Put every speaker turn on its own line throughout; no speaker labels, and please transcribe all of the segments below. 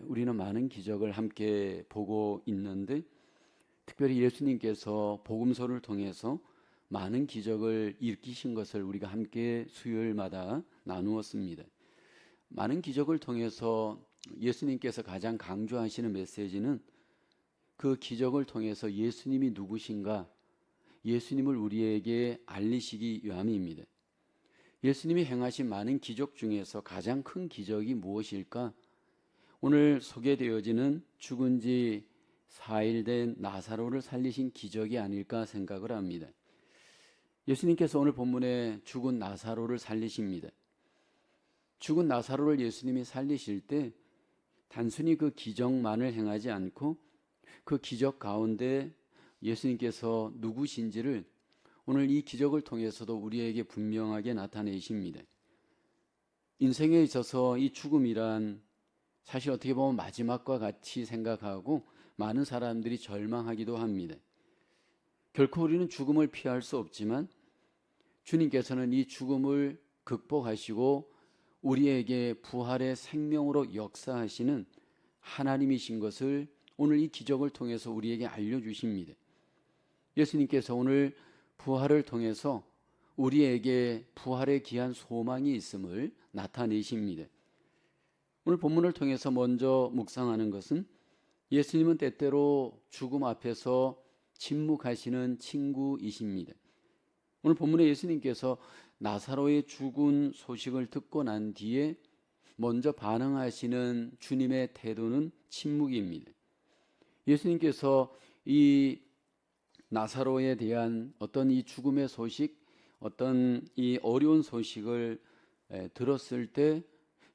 우리는 많은 기적을 함께 보고 있는데, 특별히 예수님께서 복음서를 통해서 많은 기적을 일으키신 것을 우리가 함께 수요일마다 나누었습니다. 많은 기적을 통해서 예수님께서 가장 강조하시는 메시지는 그 기적을 통해서 예수님이 누구신가, 예수님을 우리에게 알리시기 위함입니다. 예수님이 행하신 많은 기적 중에서 가장 큰 기적이 무엇일까? 오늘 소개되어지는 죽은 지 4일 된 나사로를 살리신 기적이 아닐까 생각을 합니다. 예수님께서 오늘 본문에 죽은 나사로를 살리십니다. 죽은 나사로를 예수님이 살리실 때 단순히 그 기적만을 행하지 않고 그 기적 가운데 예수님께서 누구신지를 오늘 이 기적을 통해서도 우리에게 분명하게 나타내십니다. 인생에 있어서 이 죽음이란 사실 어떻게 보면 마지막과 같이 생각하고 많은 사람들이 절망하기도 합니다. 결코 우리는 죽음을 피할 수 없지만 주님께서는 이 죽음을 극복하시고 우리에게 부활의 생명으로 역사하시는 하나님이신 것을 오늘 이 기적을 통해서 우리에게 알려주십니다. 예수님께서 오늘 부활을 통해서 우리에게 부활의 귀한 소망이 있음을 나타내십니다. 오늘 본문을 통해서 먼저 묵상하는 것은 예수님은 때때로 죽음 앞에서 침묵하시는 친구이십니다. 오늘 본문에 예수님께서 나사로의 죽은 소식을 듣고 난 뒤에 먼저 반응하시는 주님의 태도는 침묵입니다. 예수님께서 이 나사로에 대한 어떤 이 죽음의 소식, 어떤 이 어려운 소식을 들었을 때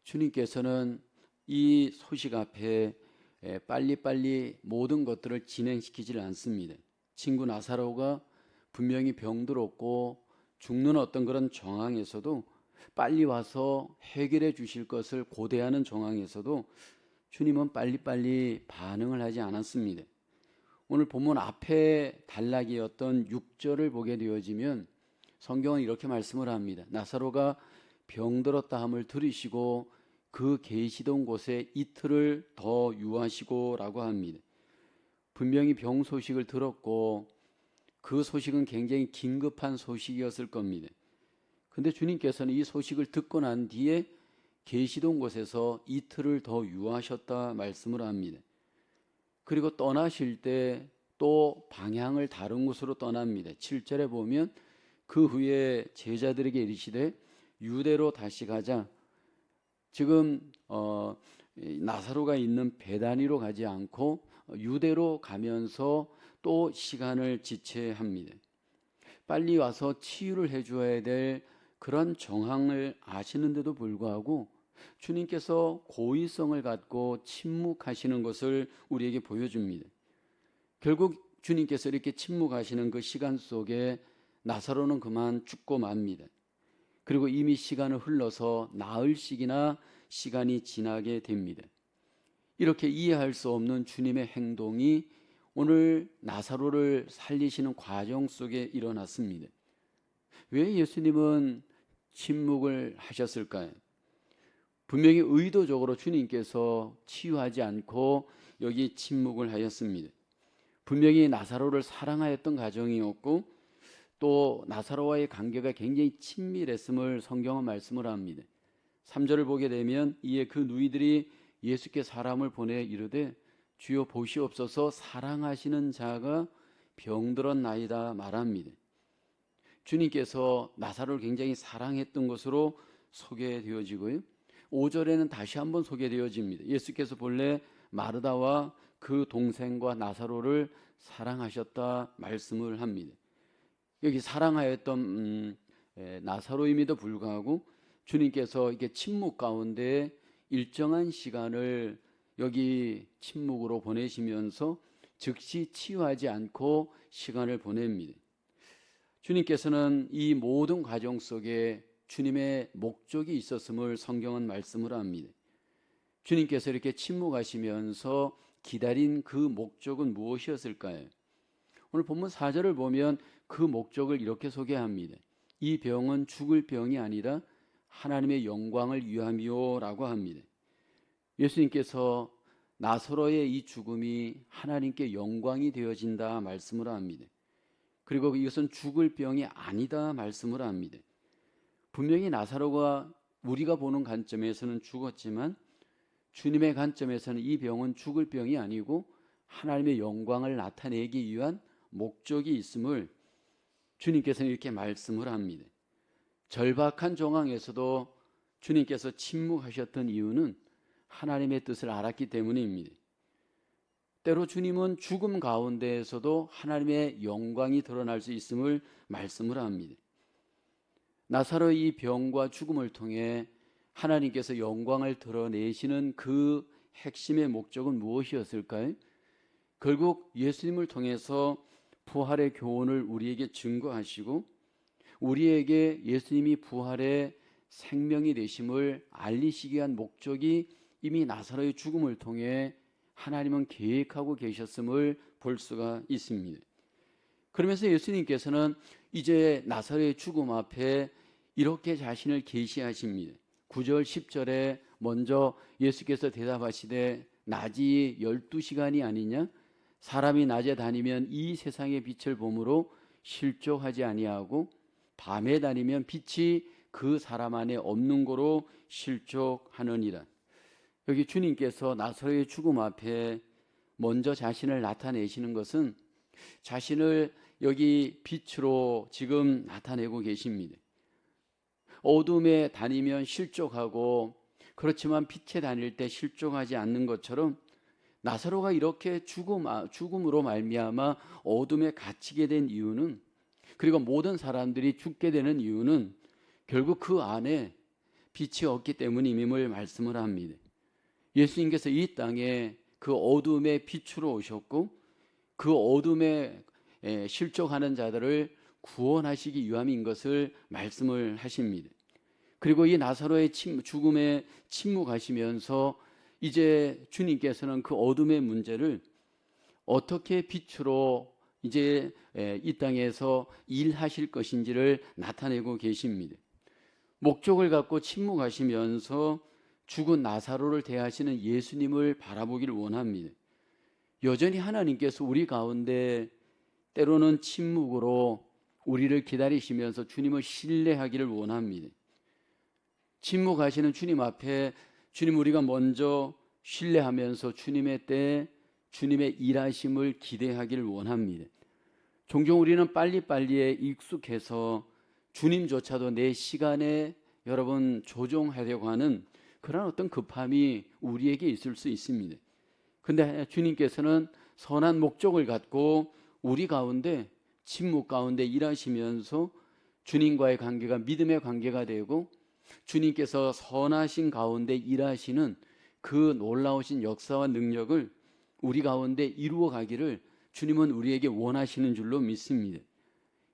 주님께서는 이 소식 앞에 빨리빨리 모든 것들을 진행시키질 않습니다. 친구 나사로가 분명히 병들었고 죽는 어떤 그런 정황에서도 빨리 와서 해결해 주실 것을 고대하는 정황에서도 주님은 빨리빨리 반응을 하지 않았습니다. 오늘 본문 앞에 단락이었던 6절을 보게 되어지면 성경은 이렇게 말씀을 합니다. 나사로가 병들었다 함을 들으시고 그 계시던 곳에 이틀을 더 유하시고 라고 합니다. 분명히 병 소식을 들었고 그 소식은 굉장히 긴급한 소식이었을 겁니다. 근데 주님께서는 이 소식을 듣고 난 뒤에 계시던 곳에서 이틀을 더 유하셨다 말씀을 합니다. 그리고 떠나실 때 또 방향을 다른 곳으로 떠납니다. 7절에 보면 그 후에 제자들에게 이르시되 유대로 다시 가자. 지금 나사로가 있는 베다니로 가지 않고 유대로 가면서 또 시간을 지체합니다. 빨리 와서 치유를 해줘야 될 그런 정황을 아시는데도 불구하고 주님께서 고의성을 갖고 침묵하시는 것을 우리에게 보여줍니다. 결국 주님께서 이렇게 침묵하시는 그 시간 속에 나사로는 그만 죽고 맙니다. 그리고 이미 시간은 흘러서 나흘씩이나 시간이 지나게 됩니다. 이렇게 이해할 수 없는 주님의 행동이 오늘 나사로를 살리시는 과정 속에 일어났습니다. 왜 예수님은 침묵을 하셨을까요? 분명히 의도적으로 주님께서 치유하지 않고 여기 침묵을 하였습니다. 분명히 나사로를 사랑하였던 가정이었고 또 나사로와의 관계가 굉장히 친밀했음을 성경은 말씀을 합니다. 3절을 보게 되면 이에 그 누이들이 예수께 사람을 보내 이르되 주여 보시옵소서 사랑하시는 자가 병들었나이다 말합니다. 주님께서 나사로를 굉장히 사랑했던 것으로 소개되어지고요. 5절에는 다시 한번 소개되어집니다. 예수께서 본래 마르다와 그 동생과 나사로를 사랑하셨다 말씀을 합니다. 여기 사랑하였던 나사로임에도 불구하고 주님께서 이게 침묵 가운데 일정한 시간을 여기 침묵으로 보내시면서 즉시 치유하지 않고 시간을 보냅니다. 주님께서는 이 모든 과정 속에 주님의 목적이 있었음을 성경은 말씀을 합니다. 주님께서 이렇게 침묵하시면서 기다린 그 목적은 무엇이었을까요? 오늘 본문 4절을 보면 그 목적을 이렇게 소개합니다. 이 병은 죽을 병이 아니라 하나님의 영광을 위함이요 라고 합니다. 예수님께서 나사로의 이 죽음이 하나님께 영광이 되어진다 말씀을 합니다. 그리고 이것은 죽을 병이 아니다 말씀을 합니다. 분명히 나사로가 우리가 보는 관점에서는 죽었지만 주님의 관점에서는 이 병은 죽을 병이 아니고 하나님의 영광을 나타내기 위한 목적이 있음을 주님께서는 이렇게 말씀을 합니다. 절박한 정황에서도 주님께서 침묵하셨던 이유는 하나님의 뜻을 알았기 때문입니다. 때로 주님은 죽음 가운데에서도 하나님의 영광이 드러날 수 있음을 말씀을 합니다. 나사로의 이 병과 죽음을 통해 하나님께서 영광을 드러내시는 그 핵심의 목적은 무엇이었을까요? 결국 예수님을 통해서 부활의 교훈을 우리에게 증거하시고 우리에게 예수님이 부활의 생명이 되심을 알리시기 위한 목적이 이미 나사로의 죽음을 통해 하나님은 계획하고 계셨음을 볼 수가 있습니다. 그러면서 예수님께서는 이제 나사로의 죽음 앞에 이렇게 자신을 계시하십니다. 9절 10절에 먼저 예수께서 대답하시되 낮이 12시간이 아니냐? 사람이 낮에 다니면 이 세상의 빛을 보므로 실족하지 아니하고 밤에 다니면 빛이 그 사람 안에 없는 거로 실족하느니라. 여기 주님께서 나사로의 죽음 앞에 먼저 자신을 나타내시는 것은 자신을 여기 빛으로 지금 나타내고 계십니다. 어둠에 다니면 실족하고 그렇지만 빛에 다닐 때 실족하지 않는 것처럼 나사로가 이렇게 죽음으로 말미암아 어둠에 갇히게 된 이유는, 그리고 모든 사람들이 죽게 되는 이유는 결국 그 안에 빛이 없기 때문임을 말씀을 합니다. 예수님께서 이 땅에 그 어둠의 빛으로 오셨고 그 어둠에 실족하는 자들을 구원하시기 위함인 것을 말씀을 하십니다. 그리고 이 나사로의 죽음에 침묵하시면서 이제 주님께서는 그 어둠의 문제를 어떻게 빛으로 이제 이 땅에서 일하실 것인지를 나타내고 계십니다. 목적을 갖고 침묵하시면서 죽은 나사로를 대하시는 예수님을 바라보기를 원합니다. 여전히 하나님께서 우리 가운데 때로는 침묵으로 우리를 기다리시면서 주님을 신뢰하기를 원합니다. 침묵하시는 주님 앞에 주님 우리가 먼저 신뢰하면서 주님의 때에 주님의 일하심을 기대하기를 원합니다. 종종 우리는 빨리빨리에 익숙해서 주님조차도 내 시간에 여러분 조종하려고 하는 그런 어떤 급함이 우리에게 있을 수 있습니다. 근데 주님께서는 선한 목적을 갖고 우리 가운데 침묵 가운데 일하시면서 주님과의 관계가 믿음의 관계가 되고 주님께서 선하신 가운데 일하시는 그 놀라우신 역사와 능력을 우리 가운데 이루어 가기를 주님은 우리에게 원하시는 줄로 믿습니다.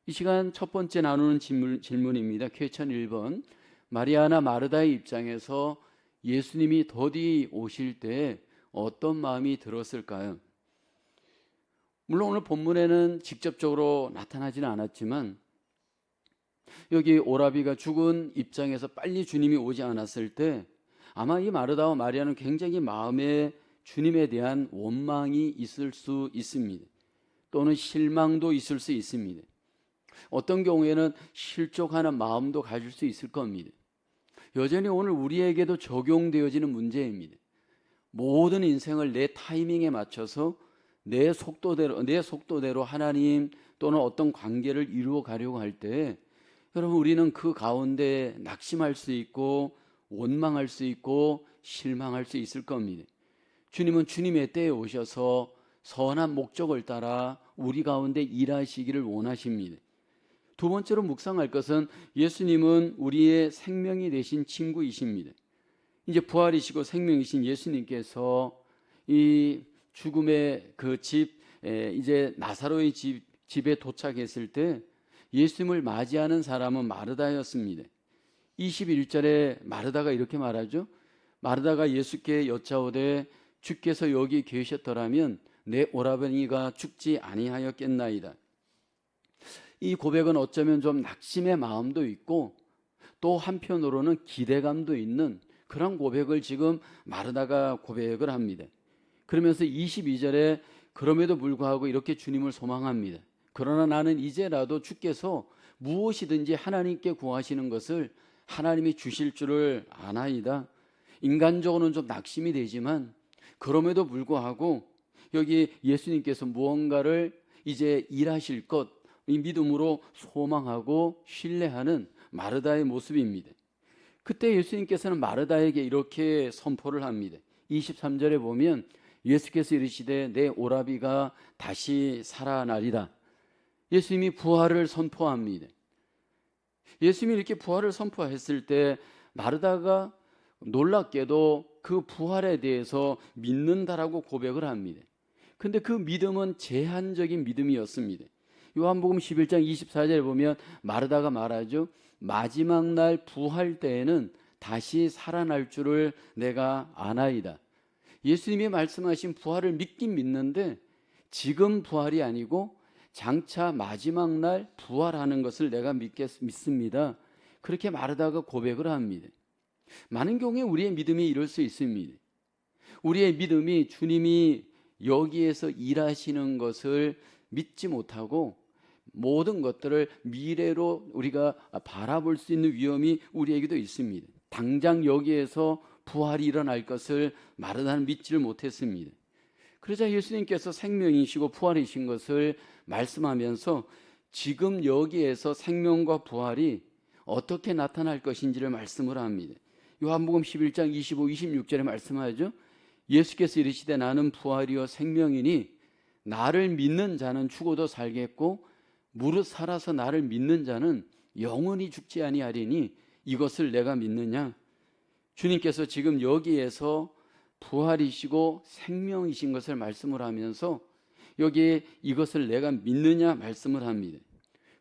이 시간 첫 번째 나누는 질문입니다. 퀘스천 1번. 마리아나 마르다의 입장에서 예수님이 더디 오실 때 어떤 마음이 들었을까요? 물론 오늘 본문에는 직접적으로 나타나지는 않았지만 여기 오라비가 죽은 입장에서 빨리 주님이 오지 않았을 때 아마 이 마르다와 마리아는 굉장히 마음에 주님에 대한 원망이 있을 수 있습니다. 또는 실망도 있을 수 있습니다. 어떤 경우에는 실족하는 마음도 가질 수 있을 겁니다. 여전히 오늘 우리에게도 적용되어지는 문제입니다. 모든 인생을 내 타이밍에 맞춰서 내 속도대로 하나님 또는 어떤 관계를 이루어 가려고 할 때 여러분 우리는 그 가운데 낙심할 수 있고 원망할 수 있고 실망할 수 있을 겁니다. 주님은 주님의 때에 오셔서 선한 목적을 따라 우리 가운데 일하시기를 원하십니다. 두 번째로 묵상할 것은 예수님은 우리의 생명이 되신 친구이십니다. 이제 부활이시고 생명이신 예수님께서 이 죽음의 그 이제 나사로의 집에 도착했을 때 예수님을 맞이하는 사람은 마르다였습니다. 21절에 마르다가 이렇게 말하죠. 마르다가 예수께 여짜오되 주께서 여기 계셨더라면 내 오라버니가 죽지 아니하였겠나이다. 이 고백은 어쩌면 좀 낙심의 마음도 있고 또 한편으로는 기대감도 있는 그런 고백을 지금 마르다가 고백을 합니다. 그러면서 22절에 그럼에도 불구하고 이렇게 주님을 소망합니다. 그러나 나는 이제라도 주께서 무엇이든지 하나님께 구하시는 것을 하나님이 주실 줄을 아나이다. 인간적으로는 좀 낙심이 되지만 그럼에도 불구하고 여기 예수님께서 무언가를 이제 일하실 것, 이 믿음으로 소망하고 신뢰하는 마르다의 모습입니다. 그때 예수님께서는 마르다에게 이렇게 선포를 합니다. 23절에 보면 예수께서 이르시되 내 오라비가 다시 살아나리라. 예수님이 부활을 선포합니다. 예수님이 이렇게 부활을 선포했을 때 마르다가 놀랍게도 그 부활에 대해서 믿는다라고 고백을 합니다. 근데 그 믿음은 제한적인 믿음이었습니다. 요한복음 11장 24절에 보면 마르다가 말하죠. 마지막 날 부활 때에는 다시 살아날 줄을 내가 아나이다. 예수님이 말씀하신 부활을 믿긴 믿는데 지금 부활이 아니고 장차 마지막 날 부활하는 것을 내가 믿습니다. 그렇게 마르다가 고백을 합니다. 많은 경우에 우리의 믿음이 이럴 수 있습니다. 우리의 믿음이 주님이 여기에서 일하시는 것을 믿지 못하고 모든 것들을 미래로 우리가 바라볼 수 있는 위험이 우리에게도 있습니다. 당장 여기에서 부활이 일어날 것을 마르다는 믿지를 못했습니다. 그러자 예수님께서 생명이시고 부활이신 것을 말씀하면서 지금 여기에서 생명과 부활이 어떻게 나타날 것인지를 말씀을 합니다. 요한복음 11장 25, 26절에 말씀하죠. 예수께서 이르시되 나는 부활이요 생명이니 나를 믿는 자는 죽어도 살겠고 무릇 살아서 나를 믿는 자는 영원히 죽지 아니하리니 이것을 내가 믿느냐. 주님께서 지금 여기에서 부활이시고 생명이신 것을 말씀을 하면서 여기에 이것을 내가 믿느냐 말씀을 합니다.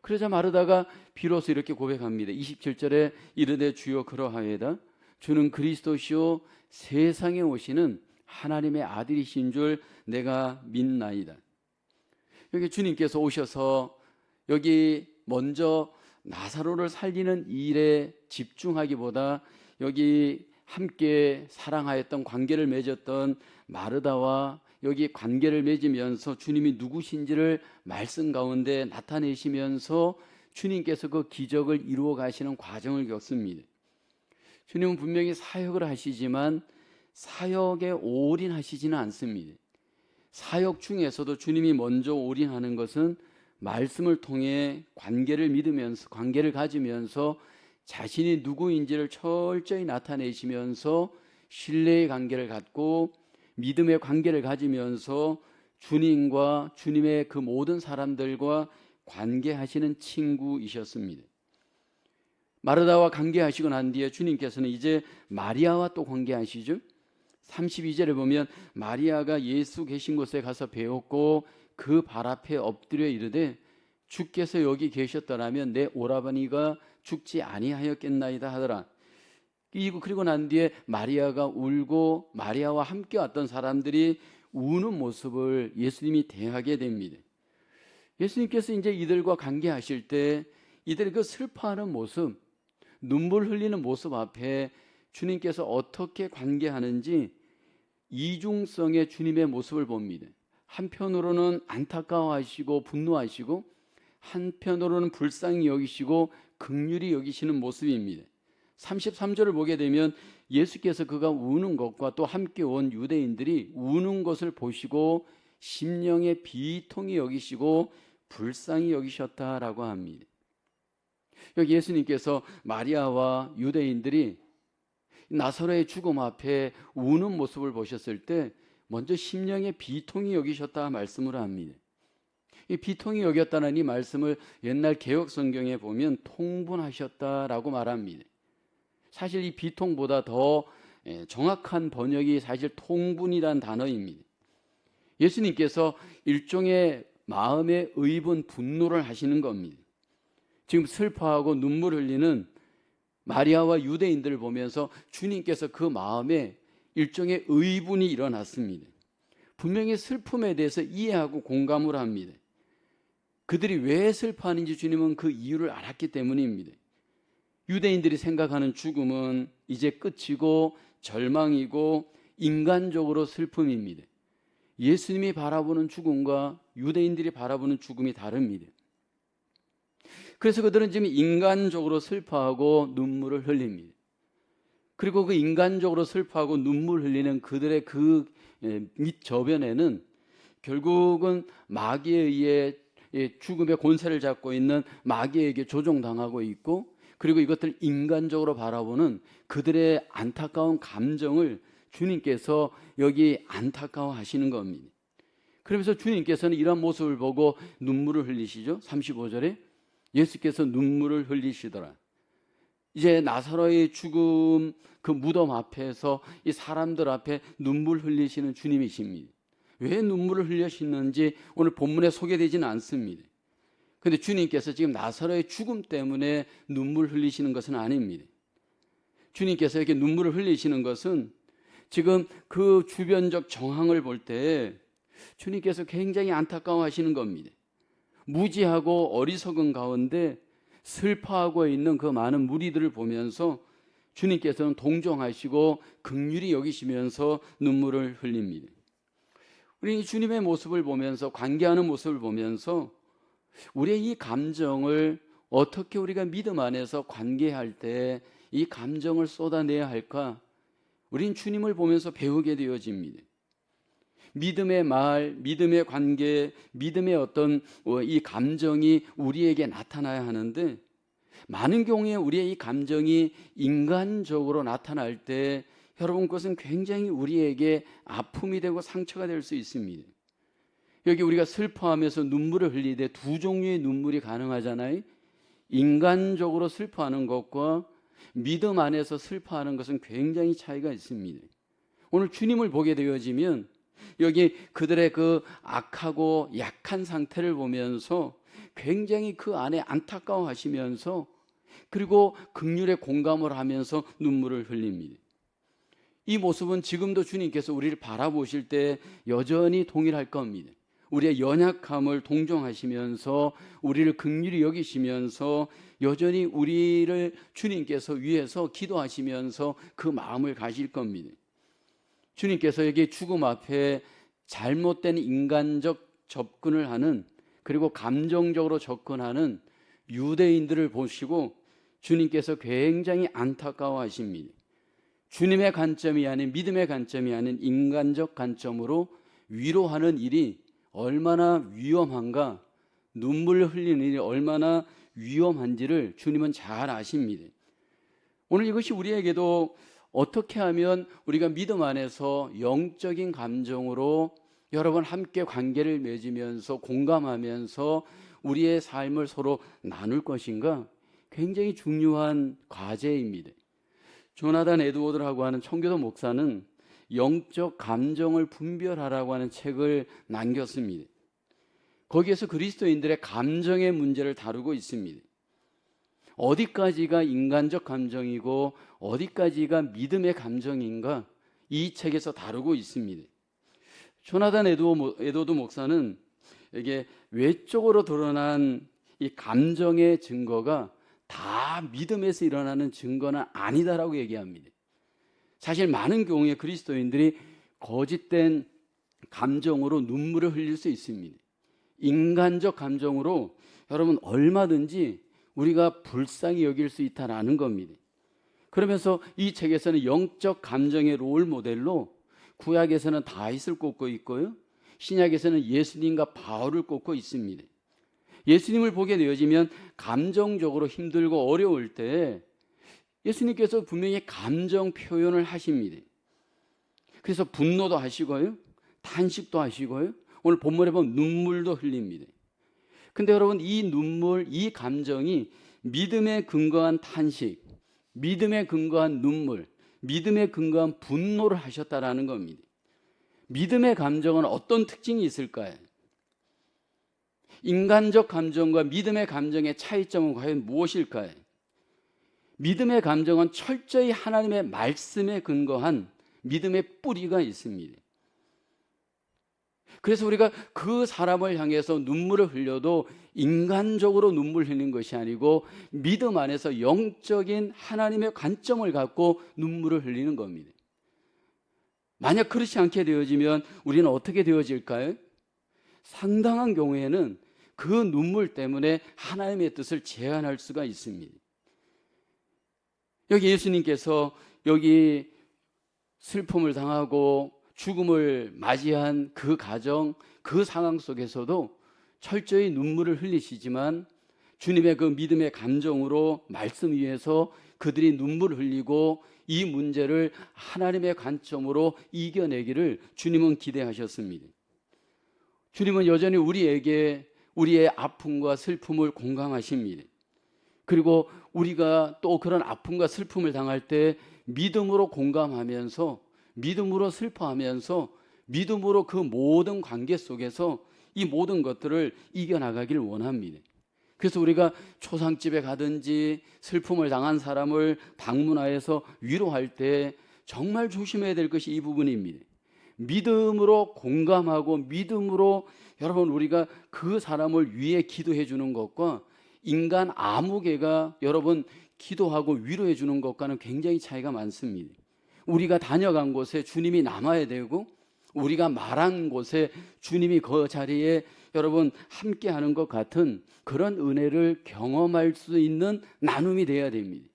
그러자 마르다가 비로소 이렇게 고백합니다. 27절에 이르되 주여 그러하여다 주는 그리스도시요 세상에 오시는 하나님의 아들이신 줄 내가 믿나이다. 여기 주님께서 오셔서 여기 먼저 나사로를 살리는 일에 집중하기보다 여기 함께 사랑하였던 관계를 맺었던 마르다와 여기 관계를 맺으면서 주님이 누구신지를 말씀 가운데 나타내시면서 주님께서 그 기적을 이루어 가시는 과정을 겪습니다. 주님은 분명히 사역을 하시지만 사역에 올인하시지는 않습니다. 사역 중에서도 주님이 먼저 올인하는 것은 말씀을 통해 관계를 믿으면서 관계를 가지면서 자신이 누구인지를 철저히 나타내시면서 신뢰의 관계를 갖고 믿음의 관계를 가지면서 주님과 주님의 그 모든 사람들과 관계하시는 친구이셨습니다. 마르다와 관계하시고 난 뒤에 주님께서는 이제 마리아와 또 관계하시죠. 32절에 보면 마리아가 예수 계신 곳에 가서 배웠고 그 발 앞에 엎드려 이르되 주께서 여기 계셨더라면 내 오라버니가 죽지 아니하였겠나이다 하더라. 그리고 난 뒤에 마리아가 울고 마리아와 함께 왔던 사람들이 우는 모습을 예수님이 대하게 됩니다. 예수님께서 이제 이들과 관계하실 때 이들이 그 슬퍼하는 모습, 눈물 흘리는 모습 앞에 주님께서 어떻게 관계하는지 이중성의 주님의 모습을 봅니다. 한편으로는 안타까워하시고 분노하시고 한편으로는 불쌍히 여기시고 긍휼히 여기시는 모습입니다. 33절을 보게 되면 예수께서 그가 우는 것과 또 함께 온 유대인들이 우는 것을 보시고 심령의 비통히 여기시고 불쌍히 여기셨다라고 합니다. 여기 예수님께서 마리아와 유대인들이 나사로의 죽음 앞에 우는 모습을 보셨을 때 먼저 심령의 비통히 여기셨다 말씀을 합니다. 이 비통히 여겼다는 이 말씀을 옛날 개역 성경에 보면 통분하셨다라고 말합니다. 사실 이 비통보다 더 정확한 번역이 사실 통분이란 단어입니다. 예수님께서 일종의 마음의 의분, 분노를 하시는 겁니다. 지금 슬퍼하고 눈물 흘리는 마리아와 유대인들을 보면서 주님께서 그 마음에 일종의 의분이 일어났습니다. 분명히 슬픔에 대해서 이해하고 공감을 합니다. 그들이 왜 슬퍼하는지 주님은 그 이유를 알았기 때문입니다. 유대인들이 생각하는 죽음은 이제 끝이고 절망이고 인간적으로 슬픔입니다. 예수님이 바라보는 죽음과 유대인들이 바라보는 죽음이 다릅니다. 그래서 그들은 지금 인간적으로 슬퍼하고 눈물을 흘립니다. 그리고 그 인간적으로 슬퍼하고 눈물 흘리는 그들의 그 밑저변에는 결국은 마귀에 의해 죽음의 권세를 잡고 있는 마귀에게 조종당하고 있고, 그리고 이것들 인간적으로 바라보는 그들의 안타까운 감정을 주님께서 여기 안타까워 하시는 겁니다. 그러면서 주님께서는 이런 모습을 보고 눈물을 흘리시죠. 35절에 예수께서 눈물을 흘리시더라. 이제 나사로의 죽음 그 무덤 앞에서 이 사람들 앞에 눈물 흘리시는 주님이십니다. 왜 눈물을 흘리시는지 오늘 본문에 소개되지는 않습니다. 그런데 주님께서 지금 나사로의 죽음 때문에 눈물 흘리시는 것은 아닙니다. 주님께서 이렇게 눈물을 흘리시는 것은 지금 그 주변적 정황을 볼 때 주님께서 굉장히 안타까워하시는 겁니다. 무지하고 어리석은 가운데 슬퍼하고 있는 그 많은 무리들을 보면서 주님께서는 동정하시고 긍휼히 여기시면서 눈물을 흘립니다. 우리 주님의 모습을 보면서, 관계하는 모습을 보면서 우리의 이 감정을 어떻게 우리가 믿음 안에서 관계할 때 이 감정을 쏟아내야 할까? 우린 주님을 보면서 배우게 되어집니다. 믿음의 말, 믿음의 관계, 믿음의 어떤 이 감정이 우리에게 나타나야 하는데, 많은 경우에 우리의 이 감정이 인간적으로 나타날 때 여러분, 그것은 굉장히 우리에게 아픔이 되고 상처가 될 수 있습니다. 여기 우리가 슬퍼하면서 눈물을 흘리되 두 종류의 눈물이 가능하잖아요. 인간적으로 슬퍼하는 것과 믿음 안에서 슬퍼하는 것은 굉장히 차이가 있습니다. 오늘 주님을 보게 되어지면 여기 그들의 그 악하고 약한 상태를 보면서 굉장히 그 안에 안타까워하시면서, 그리고 긍휼에 공감을 하면서 눈물을 흘립니다. 이 모습은 지금도 주님께서 우리를 바라보실 때 여전히 동일할 겁니다. 우리의 연약함을 동정하시면서 우리를 긍휼히 여기시면서 여전히 우리를 주님께서 위해서 기도하시면서 그 마음을 가질 겁니다. 주님께서 여기 죽음 앞에 잘못된 인간적 접근을 하는, 그리고 감정적으로 접근하는 유대인들을 보시고 주님께서 굉장히 안타까워하십니다. 주님의 관점이 아닌, 믿음의 관점이 아닌 인간적 관점으로 위로하는 일이 얼마나 위험한가, 눈물을 흘리는 일이 얼마나 위험한지를 주님은 잘 아십니다. 오늘 이것이 우리에게도 어떻게 하면 우리가 믿음 안에서 영적인 감정으로 여러분 함께 관계를 맺으면서 공감하면서 우리의 삶을 서로 나눌 것인가, 굉장히 중요한 과제입니다. 조나단 에드워드라고 하는 청교도 목사는 영적 감정을 분별하라고 하는 책을 남겼습니다. 거기에서 그리스도인들의 감정의 문제를 다루고 있습니다. 어디까지가 인간적 감정이고 어디까지가 믿음의 감정인가, 이 책에서 다루고 있습니다. 조나단 에드워드 목사는 이게 외적으로 드러난 이 감정의 증거가 다 믿음에서 일어나는 증거는 아니다라고 얘기합니다. 사실 많은 경우에 그리스도인들이 거짓된 감정으로 눈물을 흘릴 수 있습니다. 인간적 감정으로 여러분 얼마든지 우리가 불쌍히 여길 수 있다라는 겁니다. 그러면서 이 책에서는 영적 감정의 롤 모델로 구약에서는 다윗을 꼽고 있고요, 신약에서는 예수님과 바울을 꼽고 있습니다. 예수님을 보게 되어지면 감정적으로 힘들고 어려울 때 예수님께서 분명히 감정 표현을 하십니다. 그래서 분노도 하시고요, 탄식도 하시고요, 오늘 본문에 보면 눈물도 흘립니다. 근데 여러분, 이 눈물, 이 감정이 믿음에 근거한 탄식, 믿음에 근거한 눈물, 믿음에 근거한 분노를 하셨다라는 겁니다. 믿음의 감정은 어떤 특징이 있을까요? 인간적 감정과 믿음의 감정의 차이점은 과연 무엇일까요? 믿음의 감정은 철저히 하나님의 말씀에 근거한 믿음의 뿌리가 있습니다. 그래서 우리가 그 사람을 향해서 눈물을 흘려도 인간적으로 눈물 흘리는 것이 아니고 믿음 안에서 영적인 하나님의 관점을 갖고 눈물을 흘리는 겁니다. 만약 그렇지 않게 되어지면 우리는 어떻게 되어질까요? 상당한 경우에는 그 눈물 때문에 하나님의 뜻을 제한할 수가 있습니다. 여기 예수님께서 여기 슬픔을 당하고 죽음을 맞이한 그 가정, 그 상황 속에서도 철저히 눈물을 흘리시지만 주님의 그 믿음의 감정으로 말씀 위에서 그들이 눈물을 흘리고 이 문제를 하나님의 관점으로 이겨내기를 주님은 기대하셨습니다. 주님은 여전히 우리에게 우리의 아픔과 슬픔을 공감하십니다. 그리고 우리가 또 그런 아픔과 슬픔을 당할 때 믿음으로 공감하면서 믿음으로 슬퍼하면서 믿음으로 그 모든 관계 속에서 이 모든 것들을 이겨나가기를 원합니다. 그래서 우리가 초상집에 가든지 슬픔을 당한 사람을 방문하여서 위로할 때 정말 조심해야 될 것이 이 부분입니다. 믿음으로 공감하고 믿음으로 여러분 우리가 그 사람을 위해 기도해 주는 것과 인간 아무개가 여러분 기도하고 위로해 주는 것과는 굉장히 차이가 많습니다. 우리가 다녀간 곳에 주님이 남아야 되고 우리가 말한 곳에 주님이 그 자리에 여러분 함께하는 것 같은 그런 은혜를 경험할 수 있는 나눔이 돼야 됩니다.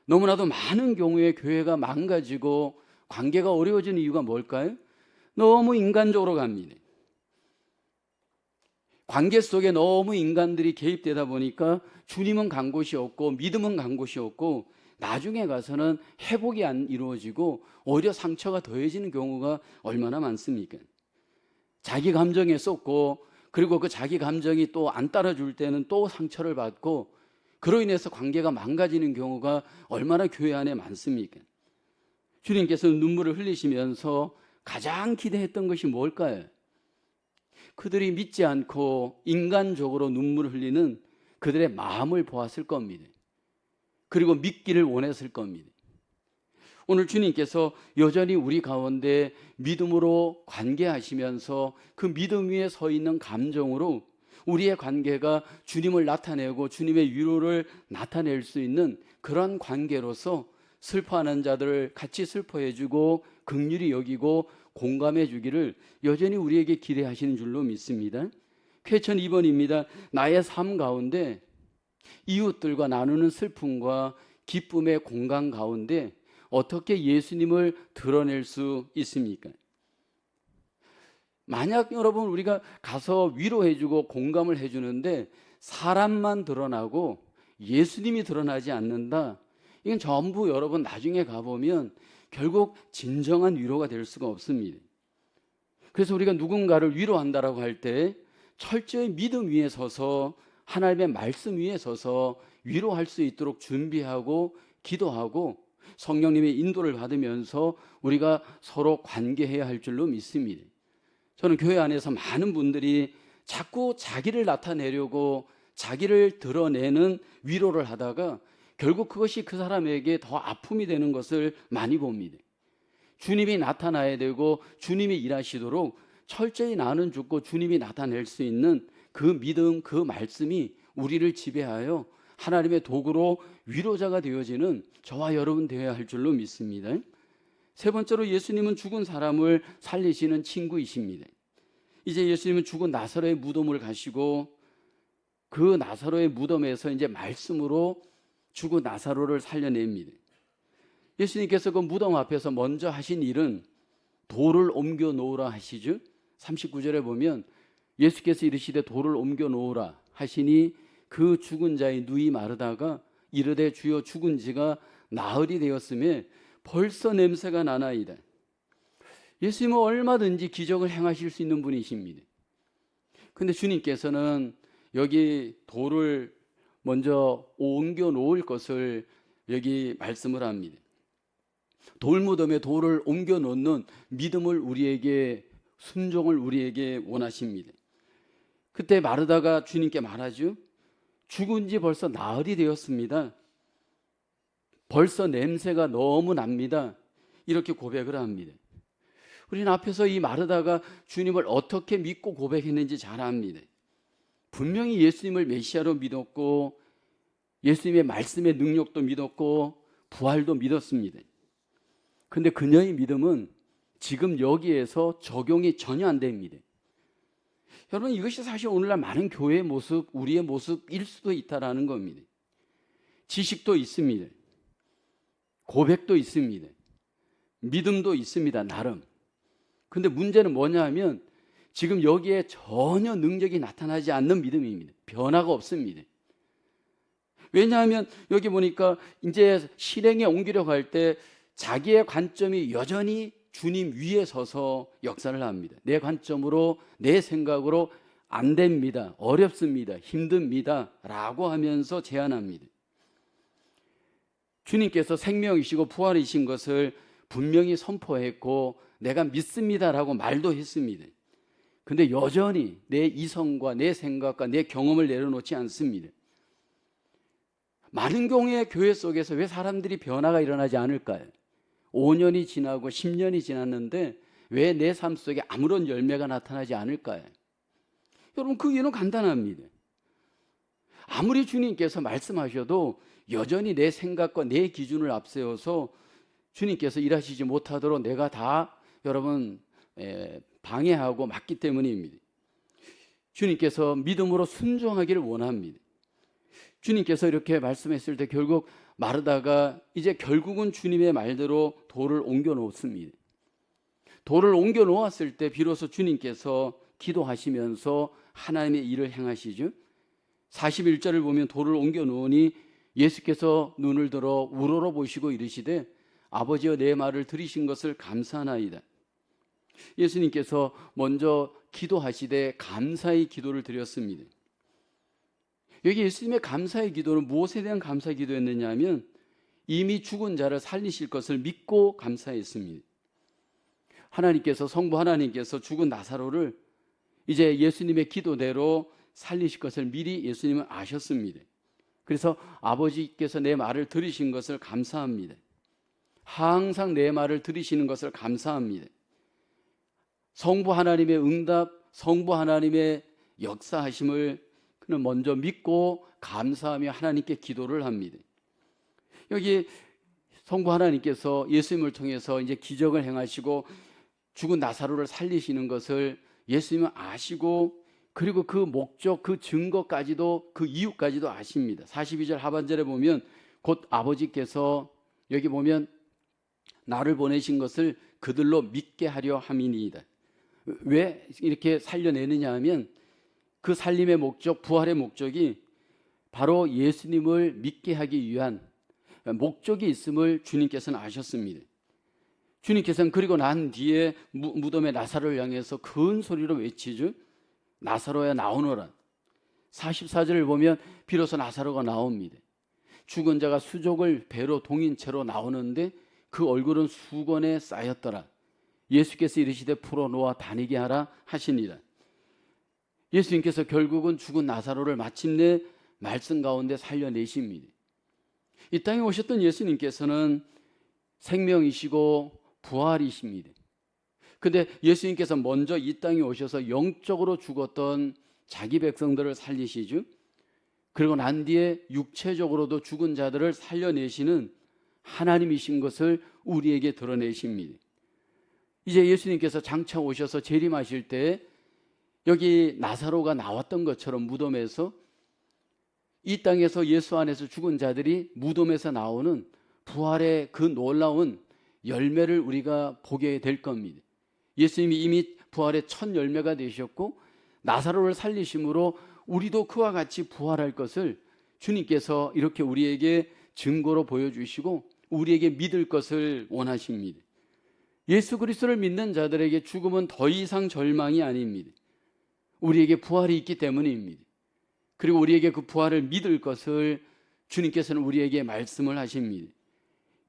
너무나도 많은 경우에 교회가 망가지고 관계가 어려워지는 이유가 뭘까요? 너무 인간적으로 갑니다. 관계 속에 너무 인간들이 개입되다 보니까 주님은 간 곳이 없고 믿음은 간 곳이 없고 나중에 가서는 회복이 안 이루어지고 오히려 상처가 더해지는 경우가 얼마나 많습니까? 자기 감정에 쏟고 그리고 그 자기 감정이 또 안 따라줄 때는 또 상처를 받고 그로 인해서 관계가 망가지는 경우가 얼마나 교회 안에 많습니까? 주님께서 눈물을 흘리시면서 가장 기대했던 것이 뭘까요? 그들이 믿지 않고 인간적으로 눈물을 흘리는 그들의 마음을 보았을 겁니다. 그리고 믿기를 원했을 겁니다. 오늘 주님께서 여전히 우리 가운데 믿음으로 관계하시면서 그 믿음 위에 서 있는 감정으로 우리의 관계가 주님을 나타내고 주님의 위로를 나타낼 수 있는 그런 관계로서 슬퍼하는 자들을 같이 슬퍼해주고 긍휼히 여기고 공감해 주기를 여전히 우리에게 기대하시는 줄로 믿습니다. 쾌천 2번입니다. 나의 삶 가운데 이웃들과 나누는 슬픔과 기쁨의 공간 가운데 어떻게 예수님을 드러낼 수 있습니까? 만약 여러분 우리가 가서 위로해주고 공감을 해주는데 사람만 드러나고 예수님이 드러나지 않는다, 이건 전부 여러분 나중에 가보면 결국 진정한 위로가 될 수가 없습니다. 그래서 우리가 누군가를 위로한다라고 할 때 철저히 믿음 위에 서서 하나님의 말씀 위에 서서 위로할 수 있도록 준비하고 기도하고 성령님의 인도를 받으면서 우리가 서로 관계해야 할 줄로 믿습니다. 저는 교회 안에서 많은 분들이 자꾸 자기를 나타내려고 자기를 드러내는 위로를 하다가 결국 그것이 그 사람에게 더 아픔이 되는 것을 많이 봅니다. 주님이 나타나야 되고 주님이 일하시도록 철저히 나는 죽고 주님이 나타낼 수 있는 그 믿음, 그 말씀이 우리를 지배하여 하나님의 도구로 위로자가 되어지는 저와 여러분 되어야 할 줄로 믿습니다. 세 번째로 예수님은 죽은 사람을 살리시는 친구이십니다. 이제 예수님은 죽은 나사로의 무덤을 가시고 그 나사로의 무덤에서 이제 말씀으로 죽은 나사로를 살려냅니다. 예수님께서 그 무덤 앞에서 먼저 하신 일은 돌을 옮겨 놓으라 하시죠. 39절에 보면 예수께서 이르시되 돌을 옮겨 놓으라 하시니 그 죽은 자의 누이 마르다가 이르되 주여 죽은 지가 나흘이 되었음에 벌써 냄새가 나나이다. 예수님은 얼마든지 기적을 행하실 수 있는 분이십니다. 그런데 주님께서는 여기 돌을 먼저 옮겨 놓을 것을 여기 말씀을 합니다. 돌무덤에 돌을 옮겨 놓는 믿음을 우리에게, 순종을 우리에게 원하십니다. 그때 마르다가 주님께 말하죠. 죽은 지 벌써 나흘이 되었습니다. 벌써 냄새가 너무 납니다. 이렇게 고백을 합니다. 우리는 앞에서 이 마르다가 주님을 어떻게 믿고 고백했는지 잘 압니다. 분명히 예수님을 메시아로 믿었고 예수님의 말씀의 능력도 믿었고 부활도 믿었습니다. 그런데 그녀의 믿음은 지금 여기에서 적용이 전혀 안 됩니다. 여러분, 이것이 사실 오늘날 많은 교회의 모습, 우리의 모습일 수도 있다라는 겁니다. 지식도 있습니다. 고백도 있습니다. 믿음도 있습니다, 나름. 근데 문제는 뭐냐 하면 지금 여기에 전혀 능력이 나타나지 않는 믿음입니다. 변화가 없습니다. 왜냐하면 여기 보니까 이제 실행에 옮기려고 할 때 자기의 관점이 여전히 주님 위에 서서 역사를 합니다. 내 관점으로, 내 생각으로 안 됩니다. 어렵습니다. 힘듭니다. 라고 하면서 제안합니다. 주님께서 생명이시고 부활이신 것을 분명히 선포했고 내가 믿습니다라고 말도 했습니다. 근데 여전히 내 이성과 내 생각과 내 경험을 내려놓지 않습니다. 많은 경우에 교회 속에서 왜 사람들이 변화가 일어나지 않을까요? 5년이 지나고 10년이 지났는데 왜 내 삶 속에 아무런 열매가 나타나지 않을까요? 여러분, 그 이유는 간단합니다. 아무리 주님께서 말씀하셔도 여전히 내 생각과 내 기준을 앞세워서 주님께서 일하시지 못하도록 내가 다 여러분 방해하고 막기 때문입니다. 주님께서 믿음으로 순종하기를 원합니다. 주님께서 이렇게 말씀했을 때 결국 마르다가 이제 결국은 주님의 말대로 돌을 옮겨 놓습니다. 돌을 옮겨 놓았을 때 비로소 주님께서 기도하시면서 하나님의 일을 행하시죠. 41절을 보면 돌을 옮겨 놓으니 예수께서 눈을 들어 우러러 보시고 이르시되 아버지여 내 말을 들으신 것을 감사하나이다. 예수님께서 먼저 기도하시되 감사의 기도를 드렸습니다. 여기 예수님의 감사의 기도는 무엇에 대한 감사의 기도였느냐 하면 이미 죽은 자를 살리실 것을 믿고 감사했습니다. 하나님께서, 성부 하나님께서 죽은 나사로를 이제 예수님의 기도대로 살리실 것을 미리 예수님은 아셨습니다. 그래서 아버지께서 내 말을 들으신 것을 감사합니다. 항상 내 말을 들으시는 것을 감사합니다. 성부 하나님의 응답, 성부 하나님의 역사하심을 그는 먼저 믿고 감사하며 하나님께 기도를 합니다. 여기 성부 하나님께서 예수님을 통해서 이제 기적을 행하시고 죽은 나사로를 살리시는 것을 예수님은 아시고 그리고 그 목적, 그 증거까지도, 그 이유까지도 아십니다. 42절 하반절에 보면 곧 아버지께서 여기 보면 나를 보내신 것을 그들로 믿게 하려 함이니이다. 왜 이렇게 살려내느냐 하면 그 살림의 목적, 부활의 목적이 바로 예수님을 믿게 하기 위한 목적이 있음을 주님께서는 아셨습니다. 주님께서는 그리고 난 뒤에 무덤의 나사로를 향해서 큰 소리로 외치죠. 나사로야 나오너라. 44절을 보면 비로소 나사로가 나옵니다. 죽은 자가 수족을 배로 동인 채로 나오는데 그 얼굴은 수건에 쌓였더라. 예수께서 이르시되 풀어놓아 다니게 하라 하시니라. 예수님께서 결국은 죽은 나사로를 마침내 말씀 가운데 살려내십니다. 이 땅에 오셨던 예수님께서는 생명이시고 부활이십니다. 근데 예수님께서 먼저 이 땅에 오셔서 영적으로 죽었던 자기 백성들을 살리시죠. 그리고 난 뒤에 육체적으로도 죽은 자들을 살려내시는 하나님이신 것을 우리에게 드러내십니다. 이제 예수님께서 장차 오셔서 재림하실 때 여기 나사로가 나왔던 것처럼 무덤에서 이 땅에서 예수 안에서 죽은 자들이 무덤에서 나오는 부활의 그 놀라운 열매를 우리가 보게 될 겁니다. 예수님이 이미 부활의 첫 열매가 되셨고 나사로를 살리심으로 우리도 그와 같이 부활할 것을 주님께서 이렇게 우리에게 증거로 보여주시고 우리에게 믿을 것을 원하십니다. 예수 그리스도를 믿는 자들에게 죽음은 더 이상 절망이 아닙니다. 우리에게 부활이 있기 때문입니다. 그리고 우리에게 그 부활을 믿을 것을 주님께서는 우리에게 말씀을 하십니다.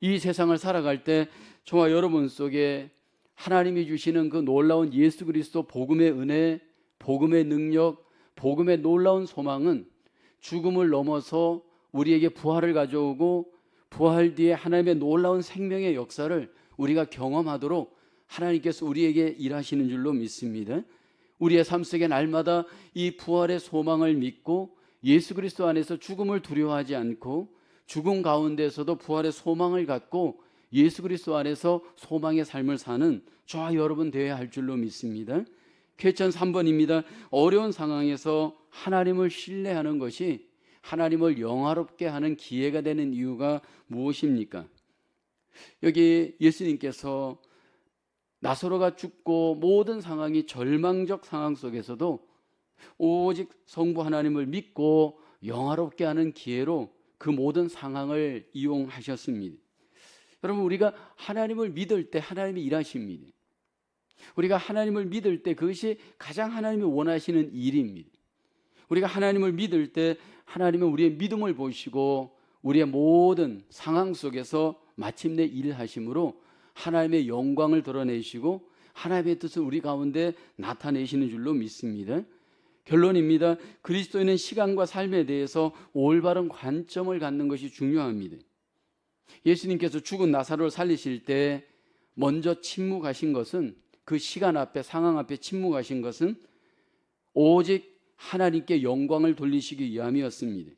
이 세상을 살아갈 때 저와 여러분 속에 하나님이 주시는 그 놀라운 예수 그리스도 복음의 은혜, 복음의 능력, 복음의 놀라운 소망은 죽음을 넘어서 우리에게 부활을 가져오고 부활 뒤에 하나님의 놀라운 생명의 역사를 우리가 경험하도록 하나님께서 우리에게 일하시는 줄로 믿습니다. 우리의 삶 속에 날마다 이 부활의 소망을 믿고 예수 그리스도 안에서 죽음을 두려워하지 않고 죽음 가운데서도 부활의 소망을 갖고 예수 그리스도 안에서 소망의 삶을 사는 저와 여러분 되어야 할 줄로 믿습니다. 퀘스천 3번입니다. 어려운 상황에서 하나님을 신뢰하는 것이 하나님을 영화롭게 하는 기회가 되는 이유가 무엇입니까? 여기 예수님께서 나사로가 죽고 모든 상황이 절망적 상황 속에서도 오직 성부 하나님을 믿고 영화롭게 하는 기회로 그 모든 상황을 이용하셨습니다. 여러분, 우리가 하나님을 믿을 때 하나님이 일하십니다. 우리가 하나님을 믿을 때 그것이 가장 하나님이 원하시는 일입니다. 우리가 하나님을 믿을 때 하나님은 우리의 믿음을 보시고 우리의 모든 상황 속에서 마침내 일하심으로 하나님의 영광을 드러내시고 하나님의 뜻을 우리 가운데 나타내시는 줄로 믿습니다. 결론입니다. 그리스도인은 시간과 삶에 대해서 올바른 관점을 갖는 것이 중요합니다. 예수님께서 죽은 나사로를 살리실 때 먼저 침묵하신 것은, 그 시간 앞에, 상황 앞에 침묵하신 것은 오직 하나님께 영광을 돌리시기 위함이었습니다.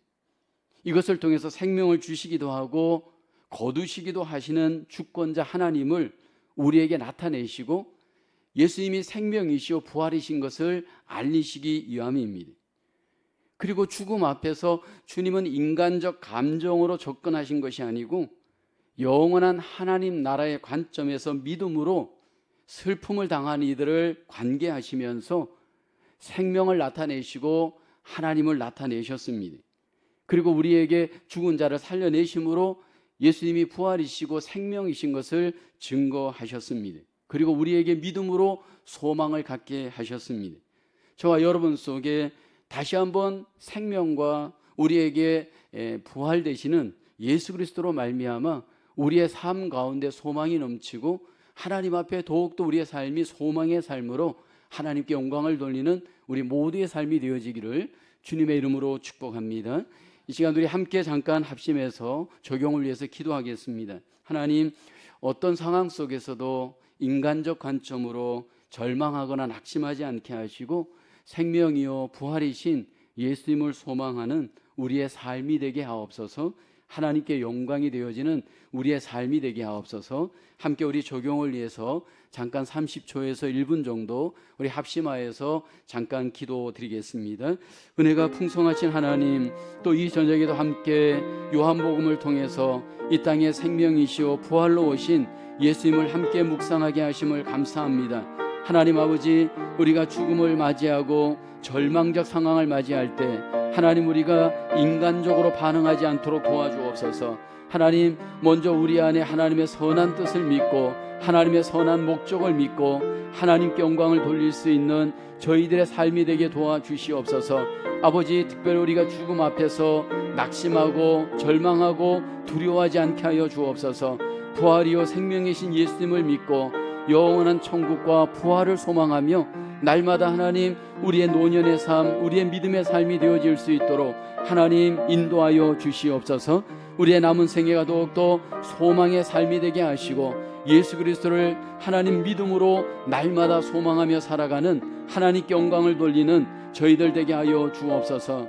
이것을 통해서 생명을 주시기도 하고 거두시기도 하시는 주권자 하나님을 우리에게 나타내시고 예수님이 생명이시오 부활이신 것을 알리시기 위함입니다. 그리고 죽음 앞에서 주님은 인간적 감정으로 접근하신 것이 아니고 영원한 하나님 나라의 관점에서 믿음으로 슬픔을 당한 이들을 관계하시면서 생명을 나타내시고 하나님을 나타내셨습니다. 그리고 우리에게 죽은 자를 살려내심으로 예수님이 부활이시고 생명이신 것을 증거하셨습니다. 그리고 우리에게 믿음으로 소망을 갖게 하셨습니다. 저와 여러분 속에 다시 한번 생명과 우리에게 부활되시는 예수 그리스도로 말미암아 우리의 삶 가운데 소망이 넘치고 하나님 앞에 더욱더 우리의 삶이 소망의 삶으로 하나님께 영광을 돌리는 우리 모두의 삶이 되어지기를 주님의 이름으로 축복합니다. 이 시간 우리 함께 잠깐 합심해서 적용을 위해서 기도하겠습니다. 하나님, 어떤 상황 속에서도 인간적 관점으로 절망하거나 낙심하지 않게 하시고 생명이요 부활이신 예수님을 소망하는 우리의 삶이 되게 하옵소서. 하나님께 영광이 되어지는 우리의 삶이 되게 하옵소서. 함께 우리 적용을 위해서 잠깐 30초에서 1분 정도 우리 합심하여서 잠깐 기도드리겠습니다. 은혜가 풍성하신 하나님, 또 이 저녁에도 함께 요한복음을 통해서 이 땅에 생명이시오 부활로 오신 예수님을 함께 묵상하게 하심을 감사합니다. 하나님 아버지, 우리가 죽음을 맞이하고 절망적 상황을 맞이할 때 하나님, 우리가 인간적으로 반응하지 않도록 도와주옵소서. 하나님, 먼저 우리 안에 하나님의 선한 뜻을 믿고 하나님의 선한 목적을 믿고 하나님께 영광을 돌릴 수 있는 저희들의 삶이 되게 도와주시옵소서. 아버지, 특별히 우리가 죽음 앞에서 낙심하고 절망하고 두려워하지 않게 하여 주옵소서. 부활이요 생명이신 예수님을 믿고 영원한 천국과 부활을 소망하며 날마다 하나님, 우리의 노년의 삶, 우리의 믿음의 삶이 되어질 수 있도록 하나님 인도하여 주시옵소서. 우리의 남은 생애가 더욱더 소망의 삶이 되게 하시고 예수 그리스도를 하나님 믿음으로 날마다 소망하며 살아가는 하나님께 영광을 돌리는 저희들 되게 하여 주옵소서.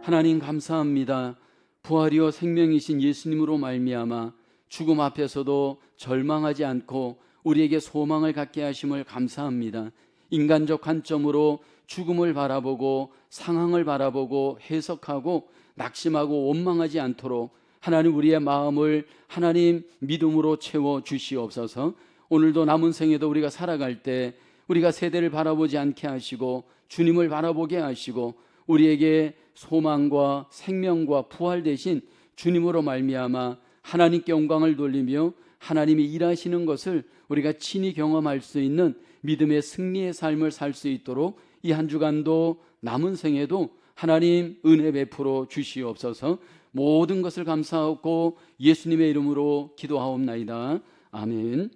하나님 감사합니다. 부활이요 생명이신 예수님으로 말미암아 죽음 앞에서도 절망하지 않고 우리에게 소망을 갖게 하심을 감사합니다. 인간적 관점으로 죽음을 바라보고 상황을 바라보고 해석하고 낙심하고 원망하지 않도록 하나님, 우리의 마음을 하나님 믿음으로 채워 주시옵소서. 오늘도 남은 생에도 우리가 살아갈 때 우리가 세대를 바라보지 않게 하시고 주님을 바라보게 하시고 우리에게 소망과 생명과 부활 되신 주님으로 말미암아 하나님께 영광을 돌리며 하나님이 일하시는 것을 우리가 친히 경험할 수 있는 믿음의 승리의 삶을 살 수 있도록 이 한 주간도 남은 생에도 하나님 은혜 베풀어 주시옵소서. 모든 것을 감사하고 예수님의 이름으로 기도하옵나이다. 아멘.